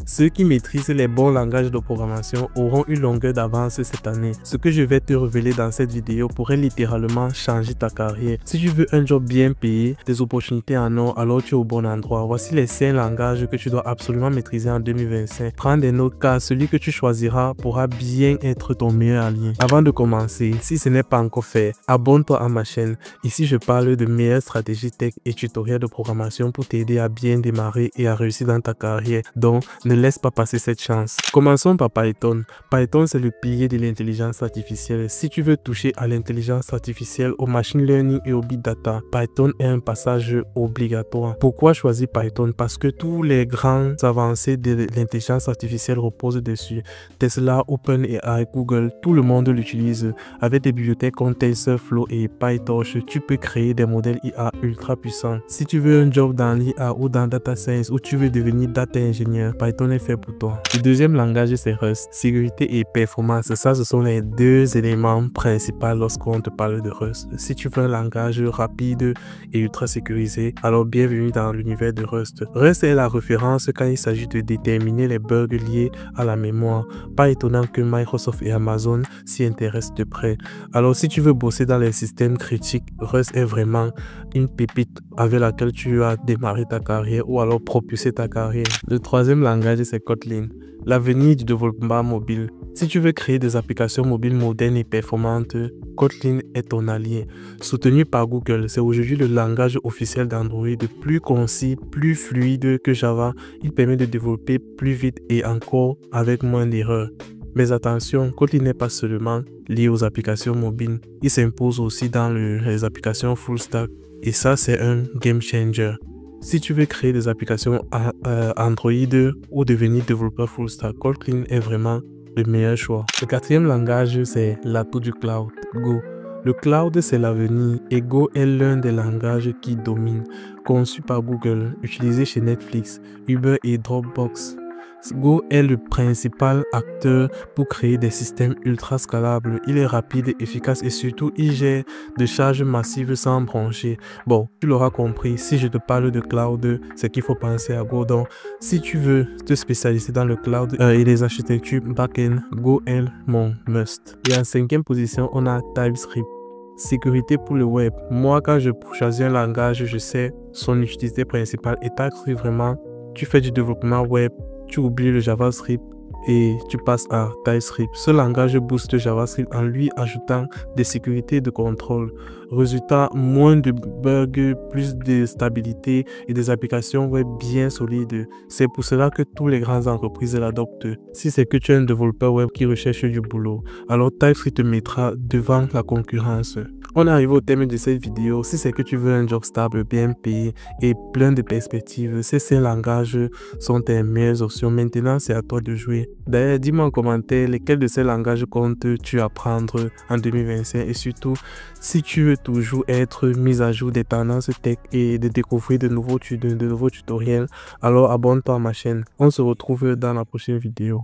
Ceux qui maîtrisent les bons langages de programmation auront une longueur d'avance cette année. Ce que je vais te révéler dans cette vidéo pourrait littéralement changer ta carrière. Si tu veux un job bien payé, des opportunités en or, alors tu es au bon endroit. Voici les 5 langages que tu dois absolument maîtriser en 2025. Prends des notes car celui que tu choisiras pourra bien être ton meilleur allié. Avant de commencer, si ce n'est pas encore fait, abonne-toi à ma chaîne. Ici, je parle de meilleures stratégies tech et tutoriels de programmation pour t'aider à bien démarrer et à réussir dans ta carrière. Donc, ne laisse pas passer cette chance. Commençons par Python. Python, c'est le pilier de l'intelligence artificielle. Si tu veux toucher à l'intelligence artificielle, au machine learning et au big data, Python est un passage obligatoire. Pourquoi choisir Python? Parce que tous les grands avancées de l'intelligence artificielle reposent dessus. Tesla, OpenAI, Google, tout le monde l'utilise. Avec des bibliothèques comme TensorFlow et PyTorch, tu peux créer des modèles IA ultra puissants. Si tu veux un job dans l'IA ou dans Data Science ou tu veux devenir data ingénieur, Python est fait pour toi. Le deuxième langage, c'est Rust. Sécurité et performance, ça ce sont les deux éléments principaux lorsqu'on te parle de Rust. Si tu veux un langage rapide et ultra sécurisé, alors bienvenue dans l'univers de Rust. Rust est la référence quand il s'agit de déterminer les bugs liés à la mémoire. Pas étonnant que Microsoft et Amazon s'y intéressent de près. Alors si tu veux bosser dans les systèmes critiques, Rust est vraiment une pépite avec laquelle tu vas démarrer ta carrière ou alors propulser ta carrière. Le troisième langage, c'est Kotlin, l'avenir du développement mobile. Si tu veux créer des applications mobiles modernes et performantes, Kotlin est ton allié. Soutenu par Google, c'est aujourd'hui le langage officiel d'Android, plus concis, plus fluide que Java. Il permet de développer plus vite et encore avec moins d'erreurs. Mais attention, Kotlin n'est pas seulement lié aux applications mobiles, il s'impose aussi dans les applications full stack. Et ça, c'est un game changer. Si tu veux créer des applications Android ou devenir développeur full stack, Kotlin est vraiment le meilleur choix. Le quatrième langage, c'est l'atout du cloud, Go. Le cloud, c'est l'avenir et Go est l'un des langages qui domine. Conçu par Google, utilisé chez Netflix, Uber et Dropbox, Go est le principal acteur pour créer des systèmes ultra scalables. Il est rapide, efficace et surtout il gère de charges massives sans brancher. Bon, tu l'auras compris, si je te parle de cloud, c'est qu'il faut penser à Go. Donc, si tu veux te spécialiser dans le cloud et les architectures back-end, Go est mon must. Et en 5e position, on a TypeScript. Sécurité pour le web. Moi, quand je choisis un langage, je sais son utilité principale. Et TypeScript, vraiment, tu fais du développement web, tu oublies le JavaScript et tu passes à TypeScript. Ce langage booste JavaScript en lui ajoutant des sécurités de contrôle. Résultat, moins de bugs, plus de stabilité et des applications web bien solides. C'est pour cela que tous les grandes entreprises l'adoptent. Si c'est que tu es un développeur web qui recherche du boulot, alors TypeScript te mettra devant la concurrence. On est arrivé au terme de cette vidéo. Si c'est que tu veux un job stable, bien payé et plein de perspectives, ces langages sont tes meilleures options. Maintenant, c'est à toi de jouer. D'ailleurs, dis-moi en commentaire lesquels de ces langages comptes-tu apprendre en 2025 et surtout, si tu veux toujours être mis à jour des tendances tech et de découvrir de nouveaux tutoriels, alors abonne-toi à ma chaîne. On se retrouve dans la prochaine vidéo.